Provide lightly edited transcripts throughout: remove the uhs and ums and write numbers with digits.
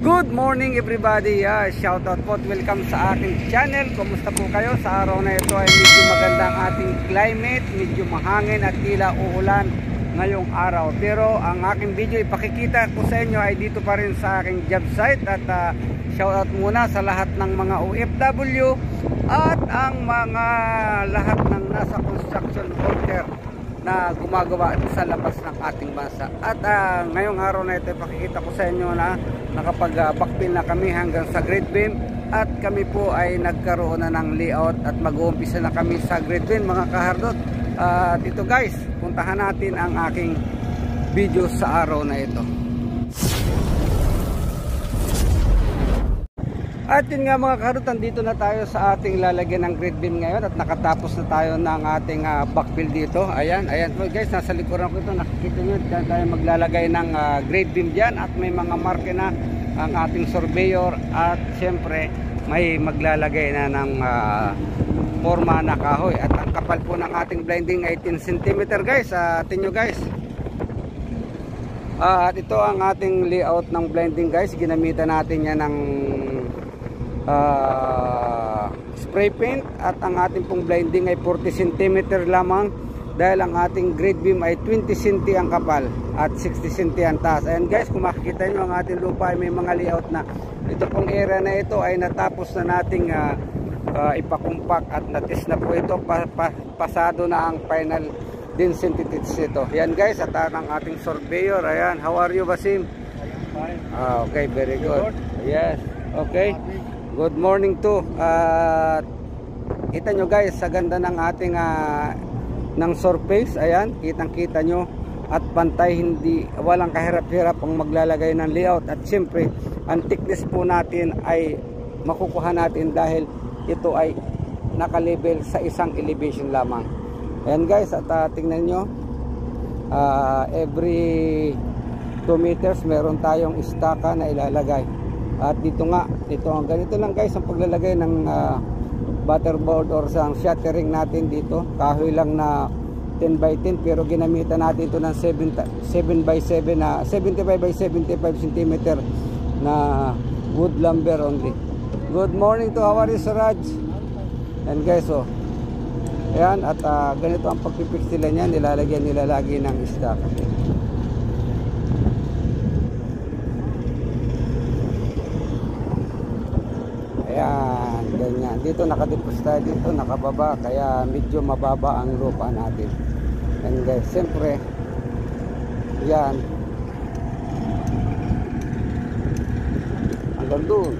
Good morning everybody, shoutout po at welcome sa aking channel. Kumusta po kayo? Sa araw na ito ay medyo maganda ang ating climate, medyo mahangin at tila uulan ngayong araw. Pero ang aking video ipakikita ko sa inyo ay dito pa rin sa aking job site. At shoutout muna sa lahat ng mga OFW at ang mga lahat ng nasa construction worker na gumagawa sa labas ng ating bansa. At ngayong araw na ito ipakikita ko sa inyo na nakapag-backfill na kami hanggang sa grade beam at kami po ay nagkaroon na ng layout at mag-uumpisa na kami sa grade beam mga kahardot. Dito guys, puntahan natin ang aking video sa araw na ito. At yun nga mga kaharutan, dito na tayo sa ating lalagyan ng grade beam ngayon at nakatapos na tayo ng ating backfill dito. Ayan po guys, nasa likuran ko ito, nakikita nyo, dyan tayo maglalagay ng grade beam dyan at may mga marke na ang ating surveyor at syempre may maglalagay na ng forma na kahoy. At ang kapal po ng ating blinding ay 10 cm guys, atin nyo guys. At ito ang ating layout ng blinding guys, ginamitan natin yan ng spray paint at ang ating pong blinding ay 40 cm lamang dahil ang ating grade beam ay 20 cm ang kapal at 60 cm ang taas. Ayan guys, kung makikita nyo ang ating lupa ay may mga layout na. Ito pong area na ito ay natapos na nating ipakumpak at natis na po ito, pasado na ang final density test ito. Ayan guys, at ang ating surveyor. Ayan, how are you Basim? Okay, very good. Yes, okay. Good morning to. Kita nyo guys, sa ganda ng ating ng surface. Ayan, kitang-kita nyo at pantay, hindi walang kahirap-hirap ang maglalagay ng layout. At siyempre, ang thickness po natin ay makukuha natin dahil ito ay naka-level sa isang elevation lamang. Ayan guys, at tingnan nyo, every 2 meters meron tayong istaka na ilalagay. At dito nga, ganito lang guys ang paglalagay ng butterboard or sang shuttering natin dito. Kahoy lang na 10 by 10 pero ginamitan natin ito ng 7 by 7 na 75 by 75 cm na wood lumber only. Good morning to our Siraj. And guys, ayan, at ganito ang pagpipix nila niyan, nilalagyan nila lagi ng stock. Ayan, ganyan. Dito nakadipos tayo dito, nakababa, kaya medyo mababa ang lupa natin. And guys, siyempre, yan, hanggang doon.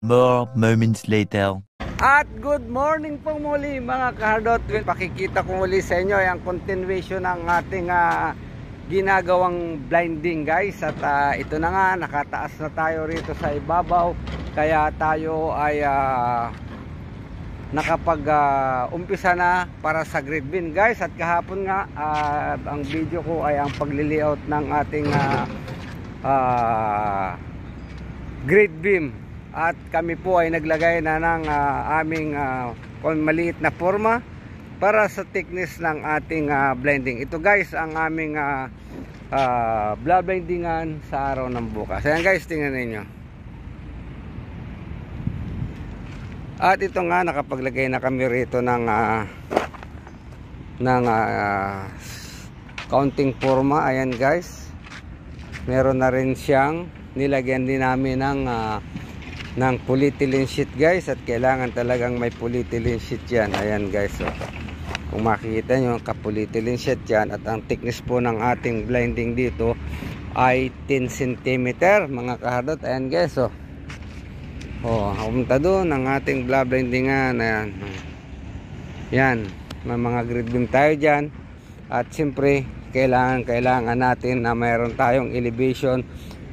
More moments later. At good morning po muli mga kahardot. Pakikita ko muli sa inyo ang continuation ng ating ginagawang blinding guys. At ito na nga, nakataas na tayo rito sa ibabaw. Kaya tayo ay nakapag-umpisa na para sa grade beam guys. At kahapon nga, ang video ko ay ang pagli-layout ng ating grade beam. At kami po ay naglagay na ng aming maliit na forma para sa thickness ng ating blending. Ito guys ang aming blendingan sa araw ng bukas. Ayan guys, tingnan ninyo. At ito nga, nakapaglagay na kami rito ng counting forma. Ayan guys, meron na rin siyang nilagyan din namin ng polyethylene sheet guys, at kailangan talagang may polyethylene sheet yan. Ayan guys, kung makikita nyo, ka-polyethylene sheet yan. At ang thickness po ng ating blinding dito ay 10 cm mga kahardot. Ayan guys, pumunta doon ang ating blindingan. Ayan, yan, may mga grid beam tayo dyan. At siyempre kailangan natin na mayroon tayong elevation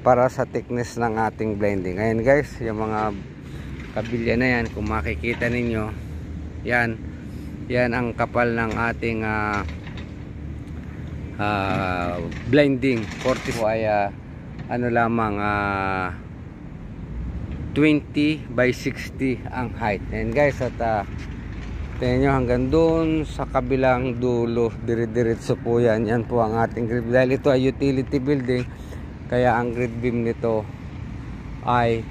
para sa thickness ng ating blending. Ayan guys, yung mga kabilya na yan, kung makikita ninyo, yan ang kapal ng ating blending. 40 po ay ano lamang 20 by 60 ang height. And guys, at tingnan nyo hanggang doon sa kabilang dulo, dire-diretso po yan. Yan po ang ating grid. Dahil ito ay utility building, kaya ang grid beam nito ay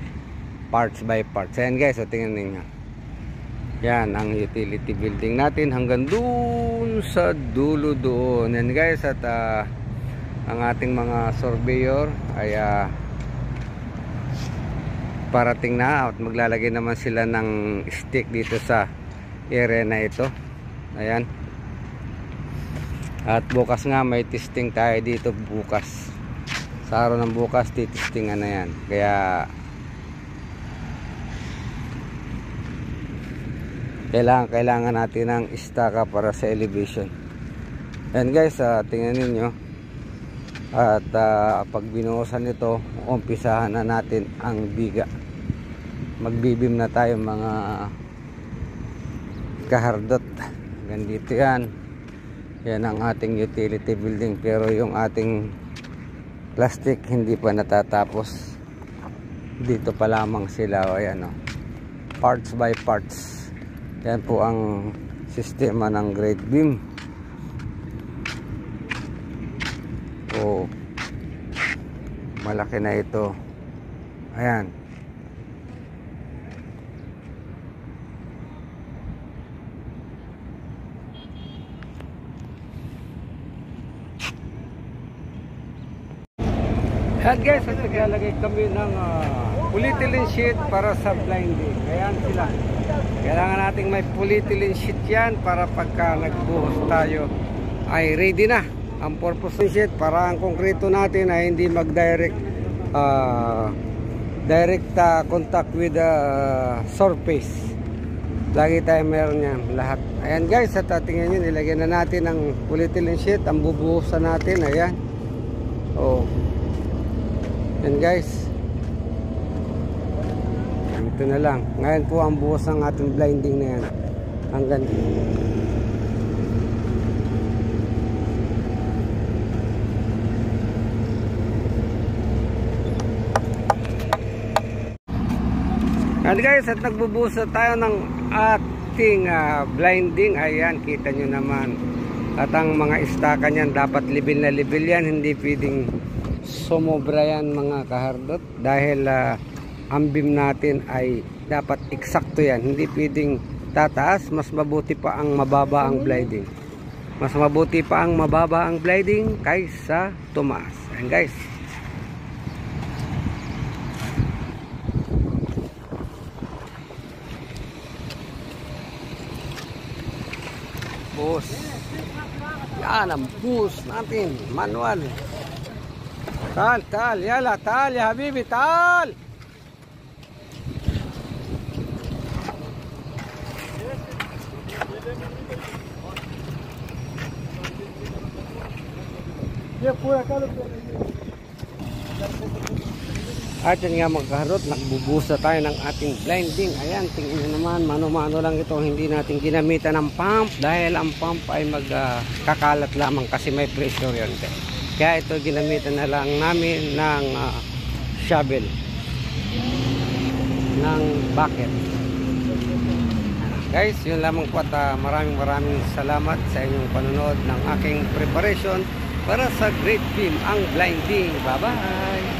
parts by parts. Ayan guys, so tingnan ninyo. Yan ang utility building natin hanggang doon sa dulo doon. Yan guys, at ang ating mga surveyor ay parating na at maglalagay naman sila ng stick dito sa area na ito. Ayan. At bukas nga may testing tayo dito bukas. Sa araw ng bukas titistingan na yan. Kaya kailangan natin ng istaka para sa elevation. Ayan guys, tingnan ninyo. At pag binuhusan ito, umpisahan na natin ang biga. Magbibim na tayo mga kahardot. Ganito yan. Yan ang ating utility building. Pero yung ating plastic hindi pa natatapos. Dito pa lamang sila. Ayan, parts by parts. Yan po ang sistema ng grade beam. Malaki na ito. Ayan. Ayan guys, at naglalagay kami ng polyethylene sheet para sa blinding. Ayan sila. Kailangan nating may polyethylene sheet yan para pagka nagbuhos tayo ay ready na. Ang purpose ng sheet para ang konkreto natin ay hindi mag-direct contact with the surface. Lagi tayo meron yan lahat. Ayan guys, at tingnan nyo, nilagyan na natin ang polyethylene sheet. Ang bubuhusan natin, ayan. Ayan guys. Ito na lang. Ngayon po ang buhos ng ating blinding na yan. Hanggang and guys, at nagbubusa tayo ng ating blinding. Ayan, kita nyo naman. At ang mga istaka nyan, dapat level na level yan. Hindi pwedeng sumobra yan mga kahardot. Dahil ang beam natin ay dapat eksakto yan. Hindi pwedeng tataas. Mas mabuti pa ang mababa ang blinding. Mas mabuti pa ang mababa ang blinding kaysa tumaas. Ayan guys. Bus. Yan ang bus natin. Manual. Tal. Yala, tal. Ya habibi, tal. At yan nga mga kaharot, nagbubusa tayo ng ating blinding. Ayan, tingnan nyo naman, mano-mano lang ito. Hindi natin ginamitan ng pump dahil ang pump ay magkakalat lamang kasi may pressure yan. Kaya ito ginamitan na lang namin ng shovel, ng bucket. Guys, yun lamang po at maraming salamat sa inyong panonood ng aking preparation para sa grade beam, ang blinding. Bye-bye!